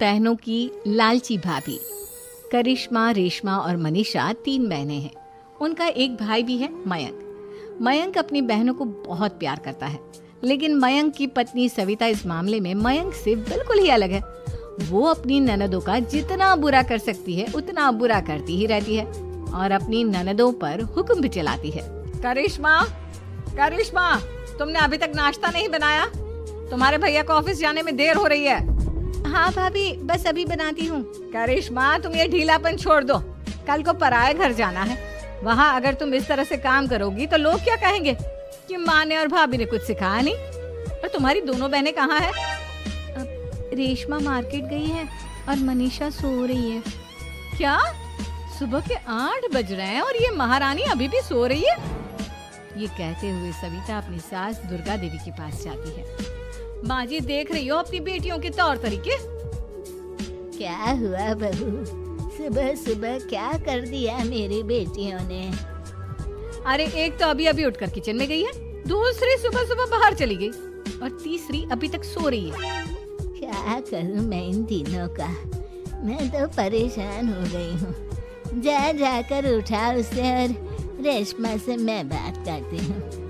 बहनों की लालची भाभी। करिश्मा, रेशमा और मनीषा 3 बहनें हैं। उनका एक भाई भी है, मयंक। मयंक अपनी बहनों को बहुत प्यार करता है, लेकिन मयंक की पत्नी सविता इस मामले में मयंक से बिल्कुल ही अलग है। वो अपनी ननदों का जितना बुरा कर सकती है उतना बुरा करती ही रहती है और अपनी ननदों पर हुक्म भी चलाती है। करिश्मा, करिश्मा, तुमने अभी तक नाश्ता नहीं बनाया? तुम्हारे भैया को ऑफिस जाने में देर हो रही है। हाँ भाभी, बस अभी बनाती हूँ। करिश्मा, तुम ये ढीलापन छोड़ दो। कल को पराये घर जाना है। वहाँ अगर तुम इस तरह से काम करोगी तो लोग क्या कहेंगे कि माँ ने और भाभी ने कुछ सिखाया नहीं। और तुम्हारी दोनों बहनें कहाँ है? रेशमा मार्केट गई है और मनीषा सो रही है। क्या? सुबह के 8 बज रहे हैं और ये महारानी अभी भी सो रही है? ये कहते हुए सविता अपनी सास दुर्गा देवी के पास जाती है। माँ जी, देख रही हो अपनी बेटियों के तौर तरीके? क्या हुआ बहू, सुबह सुबह क्या कर दिया मेरी बेटियों ने? अरे एक तो अभी अभी उठकर किचन में गई है, दूसरी सुबह सुबह बाहर चली गई और तीसरी अभी तक सो रही है। क्या करूं मैं इन तीनों का, मैं तो परेशान हो गई हूँ। जा जाकर उठा उसे और रेशमा से मैं बात करती हूँ।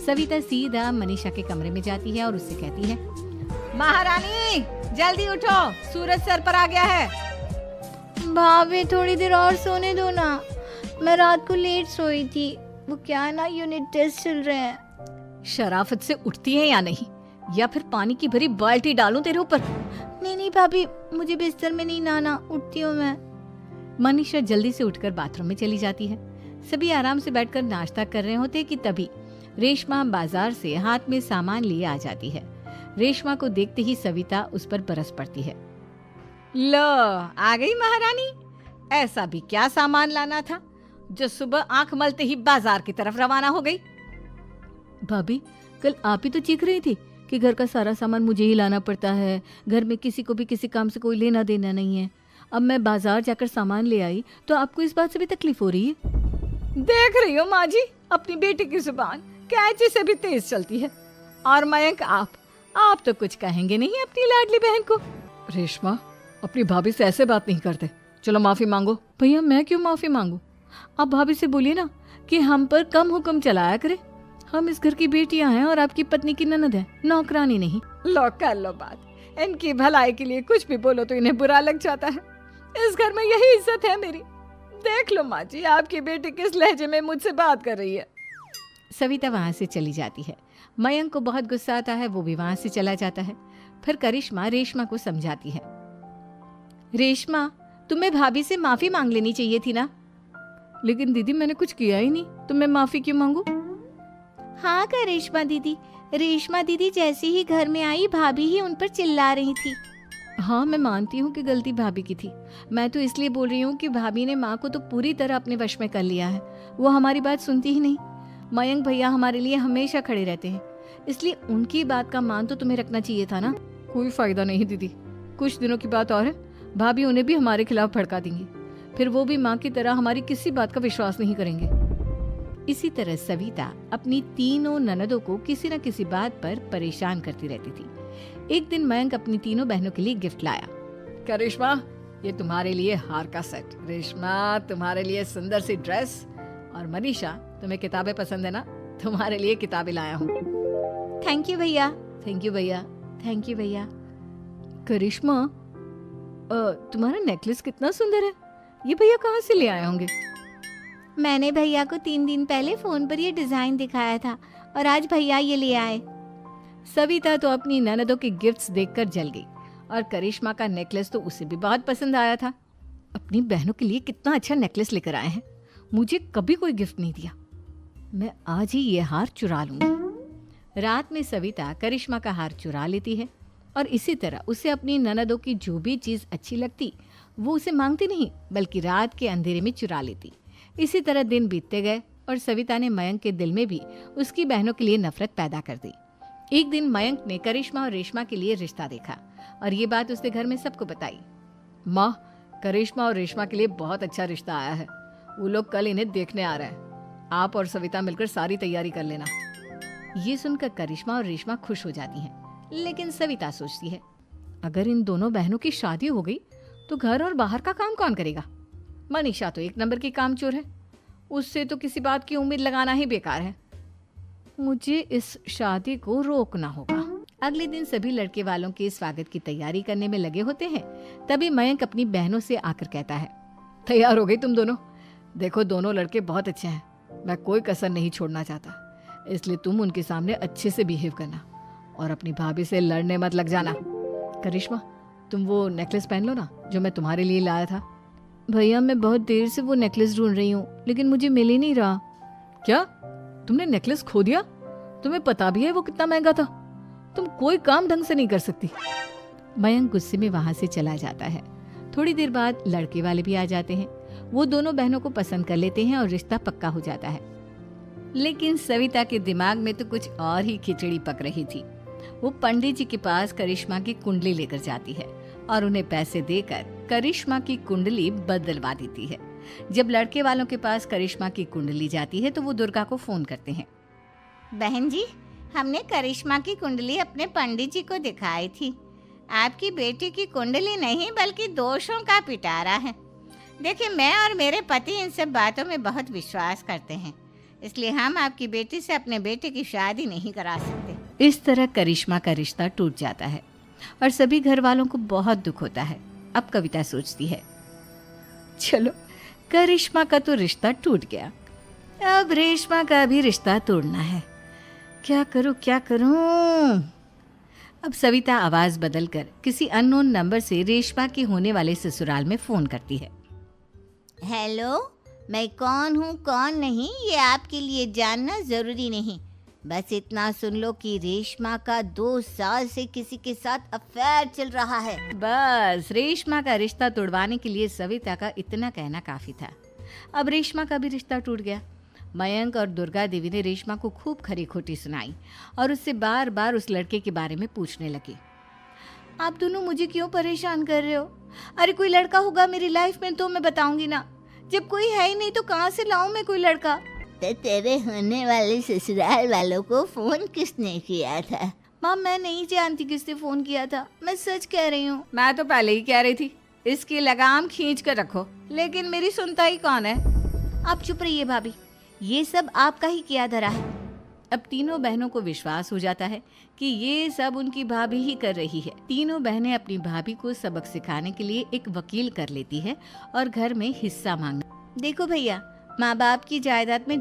सविता सीधा मनीषा के कमरे में जाती है और उससे कहती है, महारानी जल्दी उठो, सूरज सर पर आ गया है। भाभी थोड़ी देर और सोने दो ना, मैं रात को लेट सोई थी। वो क्या है ना, यूनिट टेस्ट चल रहे हैं। शराफत से उठती है या नहीं, या फिर पानी की भरी बाल्टी डालूं तेरे ऊपर? नहीं नहीं भाभी, मुझे बिस्तर में नहीं नहाना, उठती हूँ मैं। मनीषा जल्दी से उठकर बाथरूम में चली जाती है। सभी आराम से बैठकर नाश्ता कर रहे होते कि तभी रेशमा बाजार से हाथ में सामान लिए आ जाती है। रेशमा को देखते ही सविता उस पर बरस पड़ती है। लो, आ गई महारानी। ऐसा भी क्या सामान लाना था जो सुबह आंख मलते ही बाजार की तरफ रवाना हो गई? भाभी, कल आप ही तो चीख रही थी कि घर का सारा सामान मुझे ही लाना पड़ता है, घर में किसी को भी किसी काम से कोई लेना देना नहीं है। अब मैं बाजार जाकर सामान ले आई तो आपको इस बात से भी तकलीफ हो रही है? देख रही हो माँ जी, अपनी बेटी की जुबान कैंची से भी तेज चलती है। और मयंक, आप तो कुछ कहेंगे नहीं अपनी लाडली बहन को? रेशमा, अपनी भाभी से ऐसे बात नहीं करते। चलो माफी मांगो। भैया, मैं क्यों माफी मांगू? आप भाभी से बोलिए ना कि हम पर कम हुक्म चलाया करे। हम इस घर की बेटियां हैं और आपकी पत्नी की ननद है, नौकरानी नहीं। लो कर लो बात। इनकी भलाई के लिए कुछ भी बोलो तो इन्हें बुरा लग जाता है। इस घर में यही इज्जत है मेरी। देख लो माँ जी, आपकी बेटी किस लहजे में मुझसे बात कर रही है। सविता वहां से चली जाती है। मयंक को बहुत गुस्सा आता है, वो भी वहां से चला जाता है। फिर करिश्मा रेशमा को समझाती है, रेशमा, तुम्हें भाभी से माफी मांग लेनी चाहिए थी ना। लेकिन दीदी, मैंने कुछ किया ही नहीं, तो मैं माफी क्यों मांगू? हाँ करिश्मा दीदी, रेशमा दीदी जैसे ही घर में आई भाभी ही उन पर चिल्ला रही थी। हाँ, मैं मानती हूँ कि गलती भाभी की थी। मैं तो इसलिए बोल रही हूँ कि भाभी ने माँ को तो पूरी तरह अपने वश में कर लिया है। वो हमारी बात सुनती ही नहीं। मयंक भैया हमारे लिए हमेशा खड़े रहते हैं, इसलिए उनकी बात का मान तो तुम्हें रखना चाहिए था ना। कोई फायदा नहीं दीदी, कुछ दिनों की बात और है, भाभी उन्हें भी हमारे खिलाफ भड़का देंगी। फिर वो भी माँ की तरह हमारी किसी बात का विश्वास नहीं करेंगे। इसी तरह सविता अपनी तीनों ननदों को किसी न किसी बात पर परेशान करती रहती थी। एक दिन मयंक अपनी तीनों बहनों के लिए गिफ्ट लाया। करिश्मा, ये तुम्हारे लिए हार का सेट। रेशमा, तुम्हारे लिए सुंदर सी ड्रेस। और मनीषा, तुम्हें किताबें पसंद है ना, तुम्हारे लिए किताबें लाया हूँ। थैंक यू भैया। थैंक यू भैया। थैंक यू भैया। करिश्मा, तुम्हारा नेकलेस कितना सुंदर है, ये भैया कहाँ से ले आए होंगे? मैंने भैया को 3 दिन पहले फोन पर ये डिजाइन दिखाया था और आज भैया ये ले आए। सविता तो अपनी ननदों के गिफ्ट्स देखकर जल गई और करिश्मा का नेकलेस तो उसे भी बहुत पसंद आया था। अपनी बहनों के लिए कितना अच्छा नेकलेस लेकर आए हैं, मुझे कभी कोई गिफ्ट नहीं दिया। मैं आज ही ये हार चुरा लूंगी। रात में सविता करिश्मा का हार चुरा लेती है और इसी तरह उसे अपनी ननदों की जो भी चीज अच्छी लगती वो उसे मांगती नहीं, बल्कि रात के अंधेरे में चुरा लेती। इसी तरह दिन बीतते गए और सविता ने मयंक के दिल में भी उसकी बहनों के लिए नफरत पैदा कर दी। एक दिन मयंक ने करिश्मा और रेशमा के लिए रिश्ता देखा और ये बात उसने घर में सबको बताई। माँ, करिश्मा और रेशमा के लिए बहुत अच्छा रिश्ता आया है, वो लोग कल इन्हें देखने आ रहे हैं। आप और सविता मिलकर सारी तैयारी कर लेना। ये सुनकर करिश्मा और रेशमा खुश हो जाती हैं, लेकिन सविता सोचती है, अगर इन दोनों बहनों की शादी हो गई तो घर और बाहर का काम कौन करेगा? मनीषा तो एक नंबर की कामचोर है, उससे तो किसी बात की उम्मीद लगाना ही बेकार है। मुझे इस शादी को रोकना होगा। अगले दिन सभी लड़के वालों के स्वागत की तैयारी करने में लगे होते हैं। तभी मयंक अपनी बहनों से आकर कहता है, तैयार हो गई तुम दोनों? देखो दोनों लड़के बहुत अच्छे हैं, मैं कोई कसर नहीं छोड़ना चाहता, इसलिए तुम उनके सामने अच्छे से बिहेव करना और अपनी भाभी से लड़ने मत लग जाना। करिश्मा, तुम वो नेकलेस पहन लो ना जो मैं तुम्हारे लिए लाया था। भैया मैं बहुत देर से वो नेकलेस ढूंढ रही हूँ, लेकिन मुझे मिल ही नहीं रहा। क्या तुमने नेकलेस खो दिया? तुम्हें पता भी है वो कितना महंगा था? तुम कोई काम ढंग से नहीं कर सकती। मयंक गुस्से में वहां से चला जाता है। थोड़ी देर बाद लड़के वाले भी आ जाते हैं। वो दोनों बहनों को पसंद कर लेते हैं और रिश्ता पक्का हो जाता है। लेकिन सविता के दिमाग में तो कुछ और ही खिचड़ी पक रही थी। वो पंडित जी के पास करिश्मा की कुंडली लेकर जाती है और उन्हें पैसे देकर करिश्मा की कुंडली बदलवा देती है। जब लड़के वालों के पास करिश्मा की कुंडली जाती है तो वो दुर्गा को फोन करते हैं। बहन जी, हमने करिश्मा की कुंडली अपने पंडित जी को दिखाई थी। आपकी बेटी की कुंडली नहीं बल्कि दोषों का पिटारा है। देखिए, मैं और मेरे पति इन सब बातों में बहुत विश्वास करते हैं, इसलिए हम आपकी बेटी से अपने बेटे की शादी नहीं करा सकते। इस तरह करिश्मा का रिश्ता टूट जाता है और सभी घर वालों को बहुत दुख होता है। अब कविता सोचती है, चलो करिश्मा का तो रिश्ता टूट गया, अब रेशमा का भी रिश्ता तोड़ना है। क्या करूं? अब सविता आवाज बदलकर किसी अननोन नंबर से रेशमा के होने वाले ससुराल में फोन करती है। हेलो, मैं कौन हूँ कौन नहीं ये आपके लिए जानना जरूरी नहीं, बस इतना सुन लो कि रेशमा का 2 साल से किसी के साथ अफेयर चल रहा है। बस रेशमा का रिश्ता तोड़वाने के लिए सविता का इतना कहना काफी था। अब रेशमा का भी रिश्ता टूट गया। मयंक और दुर्गा देवी ने रेशमा को खूब खरी खोटी सुनाई और उससे बार बार उस लड़के के बारे में पूछने लगी। आप दोनों मुझे क्यों परेशान कर रहे हो? अरे कोई लड़का होगा मेरी लाइफ में तो मैं बताऊंगी ना, जब कोई है ही नहीं तो कहाँ से लाऊं मैं कोई लड़का? तो तेरे होने वाले ससुराल वालों को फोन किसने किया था? माँ, मैं नहीं जानती किसने फोन किया था, मैं सच कह रही हूँ। मैं तो पहले ही कह रही थी इसकी लगाम खींच कर रखो, लेकिन मेरी सुनता ही कौन है। आप चुप रहिए भाभी, ये सब आपका ही किया धरा है। अब तीनों बहनों को विश्वास हो जाता है कि ये सब उनकी भाभी ही कर रही है। तीनों बहनें अपनी भाभी को सबक सिखाने के लिए एक वकील कर लेती है और घर में हिस्सा मांगना। देखो भैया, माँ बाप की जायदाद में